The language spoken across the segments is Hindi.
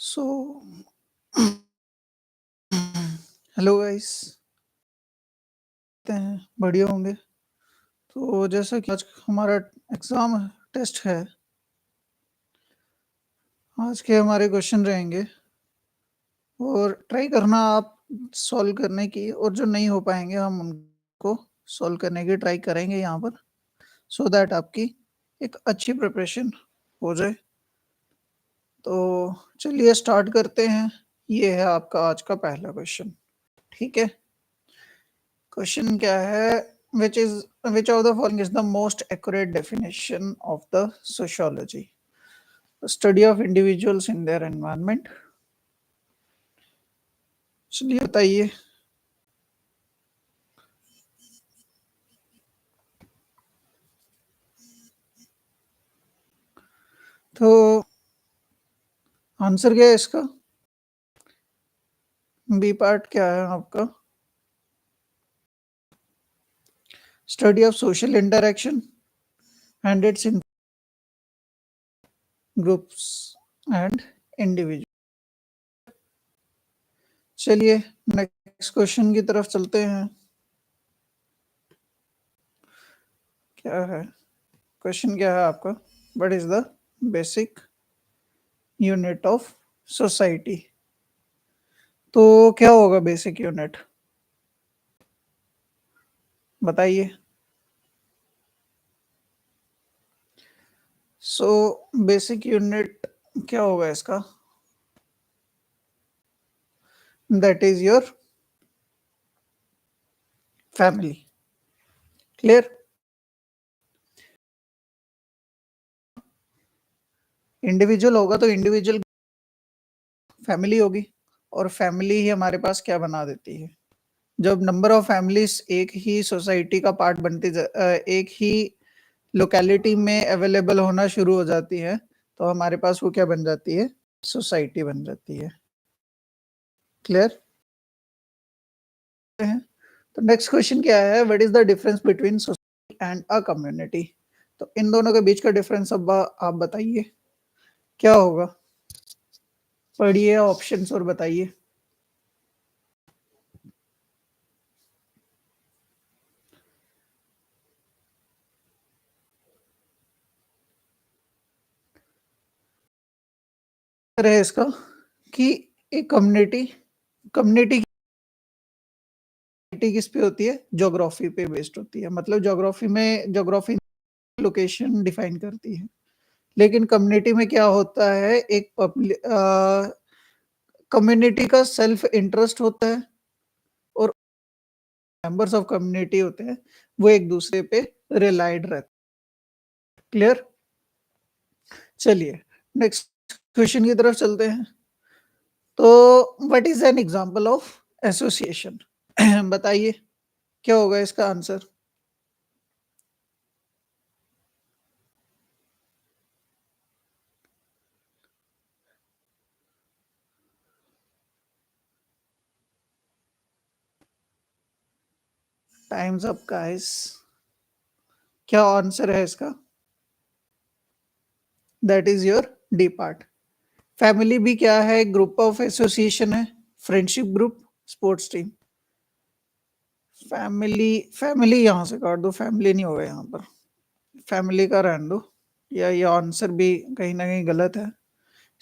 सो हेलो गाइस, कहते हैं बढ़िया होंगे। तो जैसा कि आज हमारा एग्ज़ाम टेस्ट है, आज के हमारे क्वेश्चन रहेंगे और ट्राई करना आप सॉल्व करने की, और जो नहीं हो पाएँगे हम उनको सॉल्व करने की ट्राई करेंगे यहाँ पर, सो दैट आपकी एक अच्छी प्रिपरेशन हो जाए। तो चलिए स्टार्ट करते हैं। ये है आपका आज का पहला क्वेश्चन, ठीक है? क्वेश्चन क्या है? Which of the following is the most accurate definition of the sociology? Study of individuals in their environment. चलिए बताइए। तो आंसर क्या है इसका? बी पार्ट क्या है आपका? Study of social interaction and it's in groups and individual. चलिए नेक्स्ट क्वेश्चन की तरफ चलते हैं। क्या है क्वेश्चन? क्या है आपका? What is the basic unit of society? तो क्या होगा बेसिक यूनिट? बताइए। सो बेसिक यूनिट क्या होगा इसका? That is your family. Clear? Individual होगा तो इंडिविजुअल फैमिली होगी, और फैमिली ही हमारे पास क्या बना देती है? जब नंबर ऑफ फैमिलीज एक ही सोसाइटी का पार्ट एक ही लोकेलिटी में अवेलेबल होना शुरू हो जाती है, तो हमारे पास वो क्या बन जाती है? सोसाइटी बन जाती है। क्लियर है? तो नेक्स्ट क्वेश्चन क्या है? What is the difference between society and a community? तो इन दोनों के बीच का डिफरेंस अब आप बताइए, क्या होगा? पढ़िए ऑप्शंस और बताइए। है इसका कि एक कम्युनिटी कम्युनिटी किस पे होती है? ज्योग्राफी पे बेस्ड होती है। मतलब ज्योग्राफी लोकेशन डिफाइन करती है। लेकिन कम्युनिटी में क्या होता है? एक कम्युनिटी का सेल्फ इंटरेस्ट होता है, और मेंबर्स ऑफ कम्युनिटी होते हैं, वो एक दूसरे पे रिलाइड रहते हैं। क्लियर? चलिए नेक्स्ट क्वेश्चन की तरफ चलते हैं। तो what is an example of association? बताइए क्या होगा इसका आंसर? Times up guys. क्या आंसर है इसका? That is your D part. Family भी क्या है? ग्रुप ऑफ एसोसिएशन है। Friendship group, sports team. Family family यहाँ से काट दो, फैमिली नहीं होगा यहाँ पर। फैमिली का रहने दो, या ये आंसर भी कहीं ना कहीं गलत है।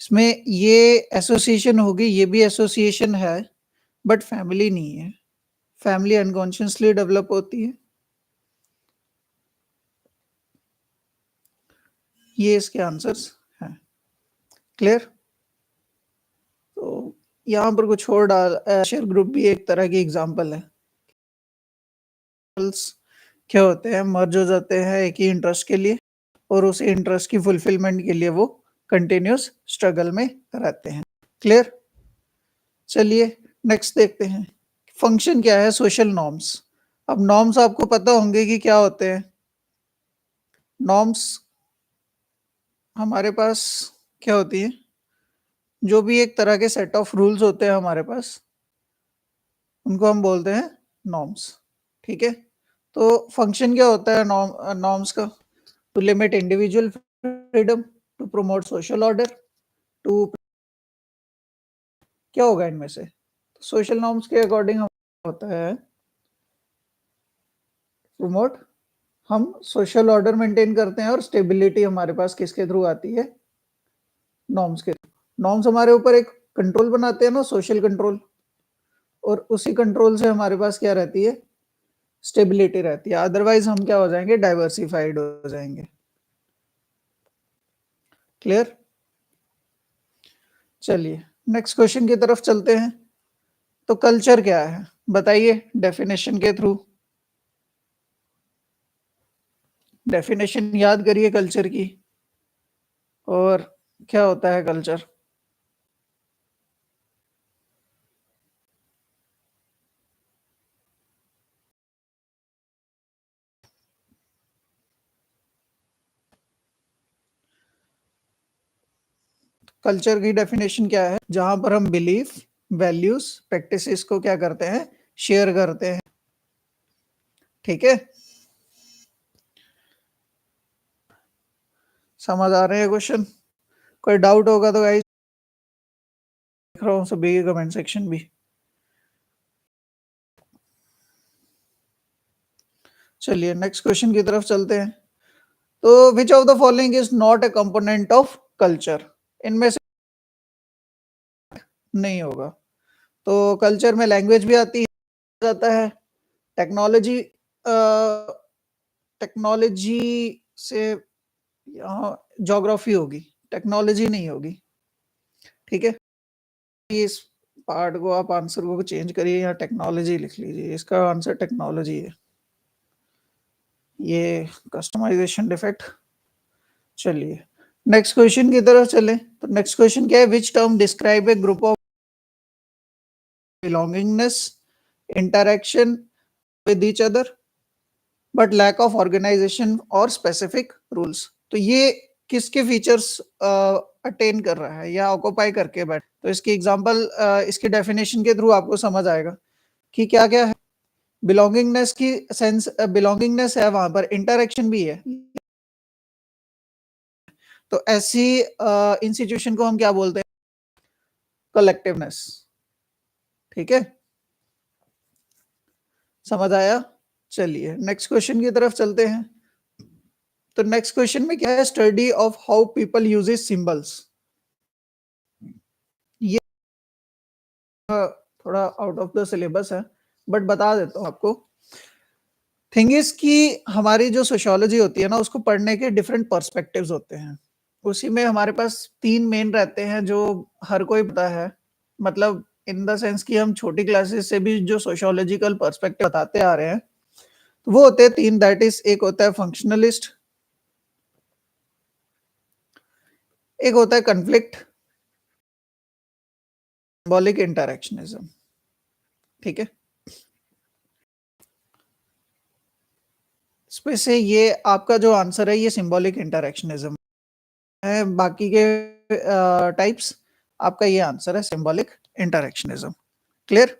इसमें ये एसोसिएशन होगी, ये भी एसोसिएशन है, बट फैमिली नहीं है। फैमिली अनकॉन्शियसली डेवलप होती है। ये इसके आंसर्स हैं। क्लियर? तो यहाँ पर कुछ और शेयर ग्रुप भी एक तरह की एग्जांपल है। क्या होते हैं? मर्ज हो जाते हैं एक ही इंटरेस्ट के लिए, और उस इंटरेस्ट की फुलफिलमेंट के लिए वो कंटिन्यूस स्ट्रगल में रहते हैं। क्लियर? चलिए नेक्स्ट देखते हैं। फंक्शन क्या है? Social norms. अब नॉर्म्स आपको पता होंगे कि क्या होते हैं। नॉर्म्स हमारे पास क्या होती है? जो भी एक तरह के सेट ऑफ रूल्स होते हैं हमारे पास, उनको हम बोलते हैं नॉर्म्स। ठीक है? तो फंक्शन क्या होता है नॉर्म्स का? To limit individual freedom, to promote social order, to क्या होगा इनमें से? सोशल नॉर्म्स के अकॉर्डिंग होता है प्रमोट, हम सोशल ऑर्डर मेंटेन करते हैं और स्टेबिलिटी हमारे पास किसके थ्रू आती है? नॉर्म्स के। नॉर्म्स हमारे ऊपर एक कंट्रोल बनाते हैं ना, सोशल कंट्रोल, और उसी कंट्रोल से हमारे पास क्या रहती है? स्टेबिलिटी रहती है। अदरवाइज हम क्या हो जाएंगे? डाइवर्सिफाइड हो जाएंगे। क्लियर? चलिए नेक्स्ट क्वेश्चन की तरफ चलते हैं। तो कल्चर क्या है बताइए डेफिनेशन के थ्रू। डेफिनेशन याद करिए कल्चर की। और क्या होता है कल्चर? कल्चर की डेफिनेशन क्या है? जहां पर हम बिलीफ, वैल्यूज, प्रैक्टिसेस को क्या करते हैं? शेयर करते हैं। ठीक है, समझ आ रहे हैं क्वेश्चन? कोई डाउट होगा तो गाइस देख रहा हूँ सभी के कमेंट सेक्शन भी। चलिए नेक्स्ट क्वेश्चन की तरफ चलते हैं। तो which of the following is not a component of culture? इनमें से नहीं होगा। तो कल्चर में लैंग्वेज भी आती है, जाता है टेक्नोलॉजी, टेक्नोलॉजी से यहाँ ज्योग्राफी होगी, टेक्नोलॉजी नहीं होगी। ठीक है, इस पार्ट को आप आंसर को चेंज करिए, या टेक्नोलॉजी लिख लीजिए, इसका आंसर टेक्नोलॉजी है। ये कस्टमाइजेशन डिफेक्ट। चलिए नेक्स्ट क्वेश्चन की तरफ चलें। तो नेक्स्ट क्वेश्चन क्या है? Which term describe A group of belongingness, interaction with each other, but lack of organization or specific rules। तो ये किसके फीचर्स अटेन कर रहा है या ऑक्यूपाई करके बैठ? तो इसकी एग्जांपल, इसकी डेफिनेशन के थ्रू आपको समझ आएगा कि क्या क्या है। बिलोंगिंगनेस की सेंस, बिलोंगिंगनेस है, वहां पर इंटरेक्शन भी है। तो ऐसी इंस्टीट्यूशन को हम क्या बोलते हैं? कलेक्टिवनेस। ठीक है, समझ आया? चलिए नेक्स्ट क्वेश्चन की तरफ चलते हैं। तो नेक्स्ट क्वेश्चन में क्या है? Study of how people uses symbols. ये थोड़ा आउट ऑफ द सिलेबस है, बट बता देता हूँ आपको। थिंग इज कि हमारी जो सोशियोलॉजी होती है ना, उसको पढ़ने के डिफरेंट पर्सपेक्टिव्स होते हैं। उसी में हमारे पास 3 मेन रहते हैं जो हर कोई पता है। मतलब इन द सेंस कि हम छोटी क्लासेस से भी जो सोशियोलॉजिकल पर्सपेक्टिव बताते आ रहे हैं, तो वो होते हैं 3। दैट इज, एक होता है फंक्शनलिस्ट, एक होता है कन्फ्लिक्ट, सिंबॉलिक इंटरैक्शनिज्म। ठीक है, इसमें से ये आपका जो आंसर है ये सिंबॉलिक इंटरैक्शनिज्म है। बाकी के टाइप्स, आपका ये आंसर है सिंबॉलिक इंटरैक्शनिज्म। क्लियर?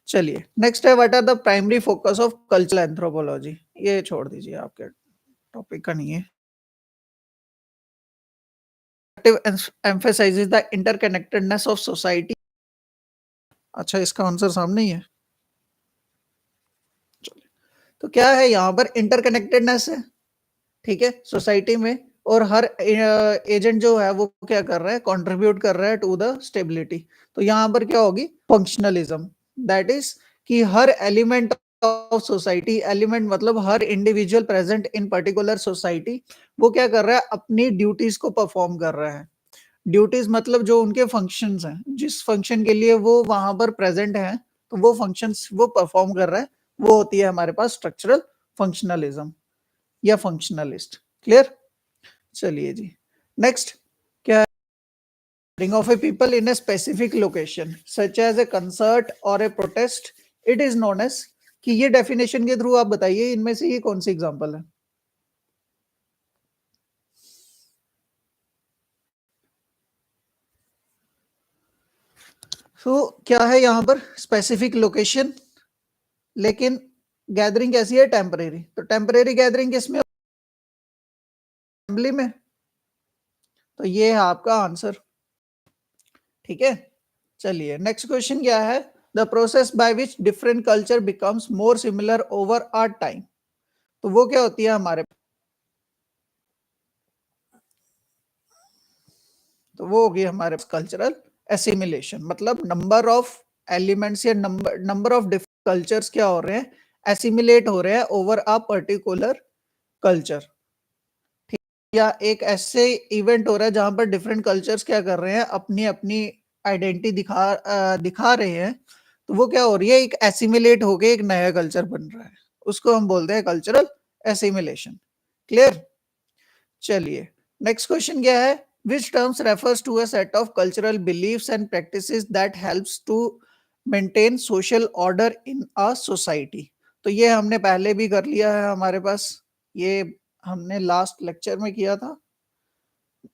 चलिए नेक्स्ट है, what are the primary focus of cultural anthropology. ये छोड़ दीजिए, आपके टॉपिक का नहीं है। emphasizes the interconnectedness of society। अच्छा, इसका आंसर सामने ही है। तो क्या है यहाँ पर? इंटरकनेक्टेडनेस है। ठीक है, सोसाइटी में, और हर एजेंट जो है वो क्या कर रहा है? कंट्रीब्यूट कर रहा है टू द स्टेबिलिटी। तो यहाँ पर क्या होगी? फंक्शनलिज्म। दैट इज कि हर एलिमेंट ऑफ सोसाइटी, एलिमेंट मतलब हर individual present in particular society, वो क्या कर रहा है? अपनी ड्यूटीज को परफॉर्म कर रहा है। ड्यूटीज मतलब जो उनके फंक्शंस हैं, जिस फंक्शन के लिए वो वहां पर प्रेजेंट है, तो वो फंक्शंस वो परफॉर्म कर रहा है, वो होती है हमारे पास स्ट्रक्चरल फंक्शनलिज्म या फंक्शनलिस्ट। क्लियर? चलिए जी नेक्स्ट क्या है? Gathering of a people in a specific location such as a concert or a protest, it is known as. कि ये डेफिनेशन के थ्रू आप बताइए इनमें से ये कौन सी एग्जांपल है? तो क्या है यहाँ पर? स्पेसिफिक लोकेशन, लेकिन गैदरिंग कैसी है? टेम्परेरी। तो टेम्परेरी गैदरिंग किसमें? असेंबली में। तो ये है आपका आंसर। ठीक है, चलिए नेक्स्ट क्वेश्चन क्या है, the process by which different culture becomes more similar over are time. तो वो क्या होती है हमारे, तो वो होगी हमारे कल्चरल एसिमिलेशन, मतलब नंबर ऑफ एलिमेंट्स या नंबर ऑफ डिफरेंट कल्चर्स क्या हो रहे हैं, एसिमिलेट हो रहे हैं ओवर अ पर्टिकुलर कल्चर। या एक ऐसे इवेंट हो रहा है जहां पर डिफरेंट कल्चर्स क्या कर रहे हैं, अपनी अपनी आइडेंटिटी दिखा रहे हैं, तो वो क्या हो रही है, एक एसिमिलेट होके एक नया कल्चर बन रहा है, उसको हम बोलते हैं कल्चरल एसिमिलेशन। क्लियर। चलिए नेक्स्ट क्वेश्चन क्या है, which terms refers to a set of cultural beliefs and practices that helps to maintain social order in a society। तो ये हमने पहले भी कर लिया है हमारे पास, ये हमने लास्ट लेक्चर में किया था,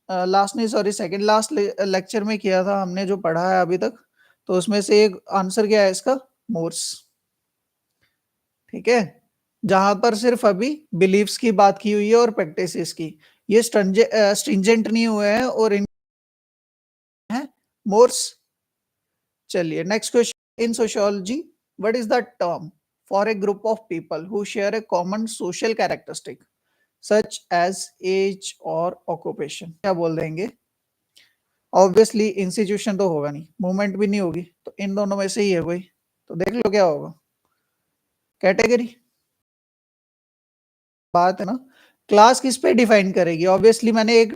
लास्ट नहीं सॉरी सेकंड लास्ट लेक्चर में किया था हमने, जो पढ़ा है अभी तक। तो उसमें से एक आंसर क्या है इसका, मोर्स। ठीक है, जहां पर सिर्फ अभी बिलीफ्स की बात की हुई है और प्रैक्टिसेस की, ये स्ट्रिंजेंट नहीं हुए हैं और इन है मोर्स। चलिए next question, in sociology what is the term for a group of people who share a common social characteristic such as age और ऑक्यूपेशन, क्या बोल देंगे। ऑब्वियसली इंस्टीट्यूशन तो होगा नहीं, मूवमेंट भी नहीं होगी, तो इन दोनों में से ही है कोई, तो देख लो क्या होगा, कैटेगरी। बात है ना, क्लास किस पे डिफाइन करेगी, ऑब्वियसली मैंने एक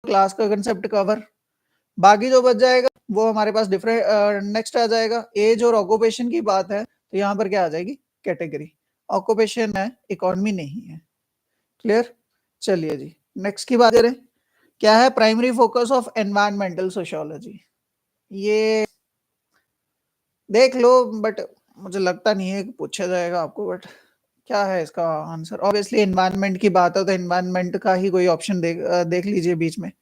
क्लास का कंसेप्ट कवर, बाकी जो बच जाएगा वो हमारे पास डिफरेंट नेक्स्ट आ जाएगा। एज और ऑक्यूपेशन की बात है तो यहाँ पर क्या आ जाएगी, कैटेगरी। ऑक्यूपेशन है, इकोनॉमी नहीं है। क्लियर। चलिए जी नेक्स्ट की बात करें, क्या है primary focus of environmental sociology, ये देख लो, बट मुझे लगता नहीं है कि पूछा जाएगा आपको, बट क्या है इसका आंसर, ऑब्वियसली एनवायरनमेंट की बात है तो एनवायरनमेंट का ही कोई ऑप्शन देख लीजिए बीच में।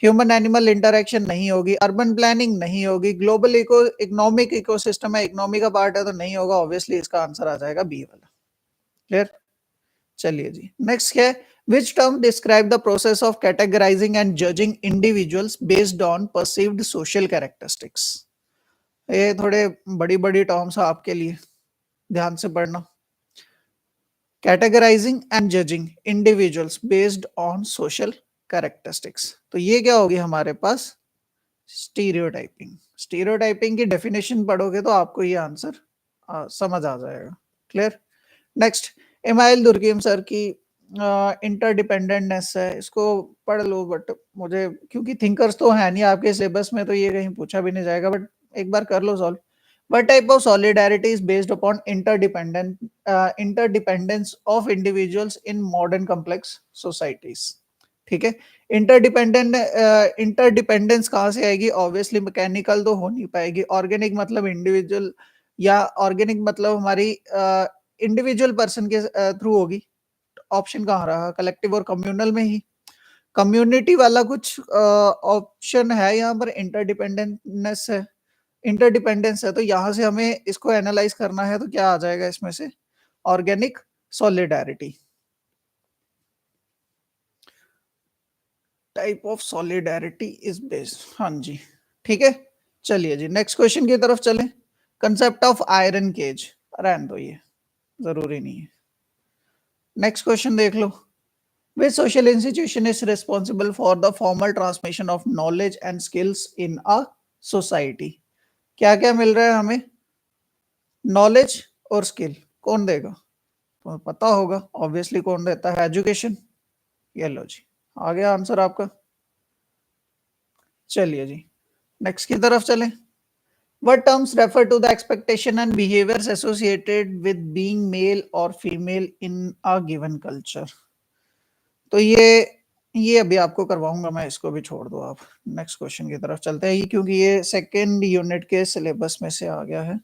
ह्यूमन एनिमल इंटरेक्शन नहीं होगी, अर्बन प्लानिंग नहीं होगी, ग्लोबल इकोनॉमिक इकोसिस्टम है, इकोनॉमी का पार्ट है तो नहीं होगा, ऑब्वियसली इसका आंसर आ जाएगा बी वाला। क्लियर। चलिए जी नेक्स्ट क्या है, which term describe the process of categorising and judging individuals based on perceived social characteristics. ये थोड़े बड़ी बड़ी टर्म्स है आपके लिए, ध्यान से पढ़ना। Categorising and judging individuals based on social characteristics, तो ये क्या होगी हमारे पास, स्टीरियोटाइपिंग। स्टीरियोटाइपिंग की डेफिनेशन पढ़ोगे तो आपको ये आंसर समझ आ जाएगा। क्लियर। नेक्स्ट, इमाइल दुर्गेम सर की इंटरडिपेंडेंटनेस है, इसको पढ़ लो, बट मुझे क्योंकि थिंकर्स तो है नहीं आपके सिलेबस में तो ये कहीं पूछा भी नहीं जाएगा, बट एक बार कर लो solve. What type of solidarity is based upon interdependence of individuals in modern complex societies? ठीक है, इंटरडिपेंडेंस कहाँ से आएगी, ऑब्वियसली मैकेनिकल तो हो नहीं पाएगी, ऑर्गेनिक मतलब इंडिविजुअल, या ऑर्गेनिक मतलब हमारी इंडिविजुअल पर्सन के थ्रू होगी, ऑप्शन कहाँ रहा, कलेक्टिव और कम्युनल में ही। कम्युनिटी वाला कुछ ऑप्शन है यहाँ पर, इंटरडिपेंडेंटनेस है, इंटरडिपेंडेंस है, तो यहां से हमें इसको एनालाइज करना है, तो क्या आ जाएगा इसमें से, organic solidarity. Type of solidarity is based, हाँ जी ठीक है। चलिए जी नेक्स्ट क्वेश्चन की तरफ चलें, कंसेप्ट ऑफ आयरन केज, रहने दो ये जरूरी नहीं है। नेक्स्ट क्वेश्चन देख लो, which social institution is responsible for the formal transmission of knowledge and skills in a society? क्या क्या मिल रहा है हमें, नॉलेज और स्किल, कौन देगा, तो पता होगा ऑब्वियसली कौन देता है, एजुकेशन। ये लो जी आ गया आंसर आपका। चलिए जी नेक्स्ट की तरफ चलें, what terms refer to the expectation and behaviors associated with being male or female in a given culture? तो ये अभी आपको करवाऊंगा मैं, इसको भी छोड़ दो आप, नेक्स्ट क्वेश्चन की तरफ चलते हैं, क्योंकि ये सेकेंड यूनिट के सिलेबस में से आ गया है।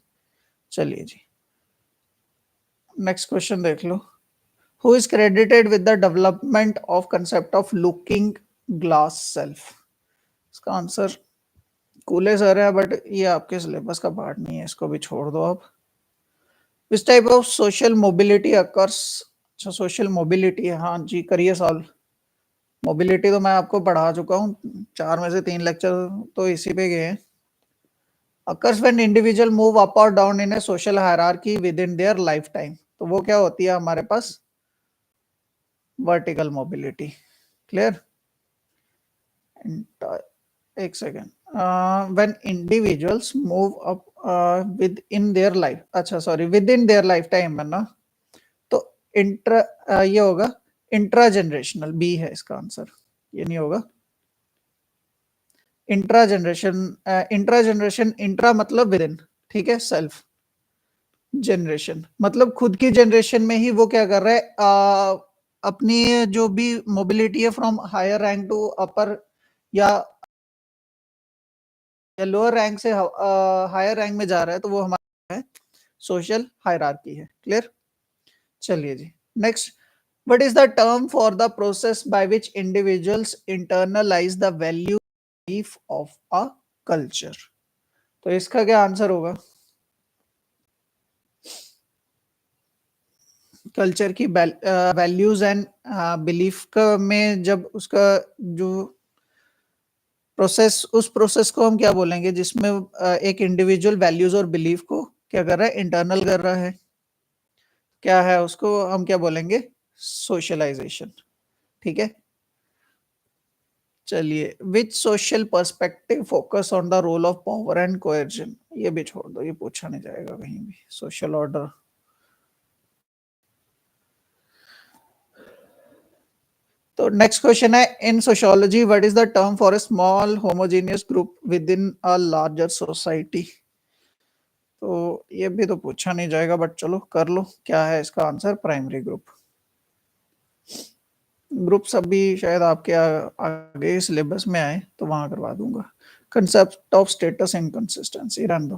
चलिए जी नेक्स्ट क्वेश्चन देख लो, who is credited with the development of concept of looking glass self? इसका आंसर कूले सर है, बट ये आपके सिलेबस का पार्ट नहीं है, इसको भी छोड़ दो आप। इस type of social mobility occurs, अच्छा सोशल मोबिलिटी है, हाँ जी करिए सॉल्व। मोबिलिटी तो मैं आपको पढ़ा चुका हूँ, 4 में से 3 लेक्चर तो इसी पे गए हैं। Occurs when individual move up or down in a social hierarchy within their lifetime, तो वो क्या होती है हमारे पास? Vertical mobility. क्लियर? एक second. When individuals move up within their life, अच्छा sorry within their life time है ना, तो इंट्रा ये होगा इंट्रा जनरेशनल, बी है इसका आंसर, ये नहीं होगा। इंट्रा जनरेशन, इंट्रा मतलब विद इन, ठीक है, सेल्फ जनरेशन मतलब खुद की जनरेशन में ही वो क्या कर रहा है, अपनी जो भी मोबिलिटी है फ्रॉम हायर रैंक टू अपर या लोअर रैंक से हायर रैंक में जा रहा है, तो वो हमारा है सोशल हायरार्की है। क्लियर? चलिए जी, next, what is the term for the process by which individuals internalise the value belief of a culture? तो इसका क्या आंसर होगा? कल्चर की वैल्यूज एंड बिलीफ का में जब उसका जो प्रोसेस, उस प्रोसेस को हम क्या बोलेंगे जिसमें एक इंडिविजुअल वैल्यूज और बिलीफ को क्या कर रहा है? इंटरनल कर रहा है। क्या है उसको हम क्या बोलेंगे? सोशलाइजेशन। ठीक है, चलिए, which social perspective focus on the role of power and coercion? ये भी छोड़ दो, ये पूछा नहीं जाएगा कहीं भी। Social order. तो नेक्स्ट क्वेश्चन है, इन sociology what is the term for a small homogeneous group with in a larger society? तो ये भी तो पूछा नहीं जाएगा, बट चलो कर लो, क्या है इसका आंसर? Primary group. ग्रुप सब भी शायद आपके आगे सिलेबस में आए तो वहां करवा दूंगा। Concept of status and consistency रहने दो।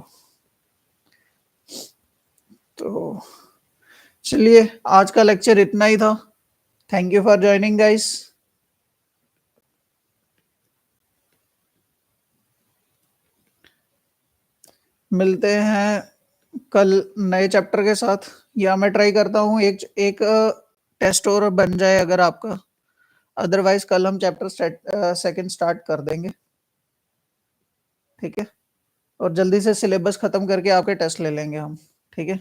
तो चलिए, आज का लेक्चर इतना ही था। Thank you for joining guys. मिलते हैं कल नए चैप्टर के साथ, या मैं ट्राई करता हूँ एक एक टेस्ट और बन जाए अगर आपका, अदरवाइज कल हम चैप्टर सेकंड स्टार्ट कर देंगे। ठीक है, और जल्दी से सिलेबस खत्म करके आपके टेस्ट ले लेंगे हम। ठीक है,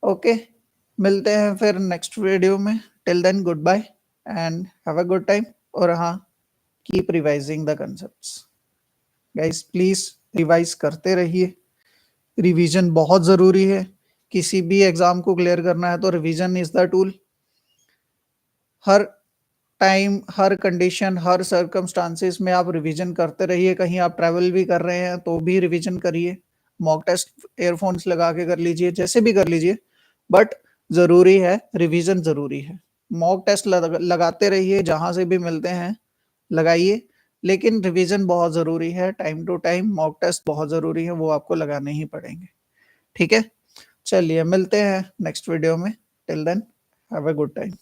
ओके, मिलते हैं फिर नेक्स्ट वीडियो में। Till then good bye and have a good time. और हाँ, keep revising the concepts guys, please revise करते रहिए। रिवीजन बहुत ज़रूरी है, किसी भी एग्जाम को क्लियर करना है तो revision is the tool. Her time, her condition, her circumstances में आप रिवीजन करते रहिए। कहीं आप ट्रैवल भी कर रहे हैं तो भी रिवीजन करिए। मॉक टेस्ट एयरफोन्स लगा के कर लीजिए, जैसे भी कर लीजिए, बट ज़रूरी है, रिवीजन ज़रूरी है। मॉक टेस्ट लगाते रहिए, जहाँ से भी मिलते हैं लगाइए, लेकिन रिवीजन बहुत ज़रूरी है। Time to time mock test बहुत ज़रूरी है, वो आपको लगाने ही पड़ेंगे। ठीक है, चलिए मिलते हैं नेक्स्ट वीडियो में। Till then have a good time.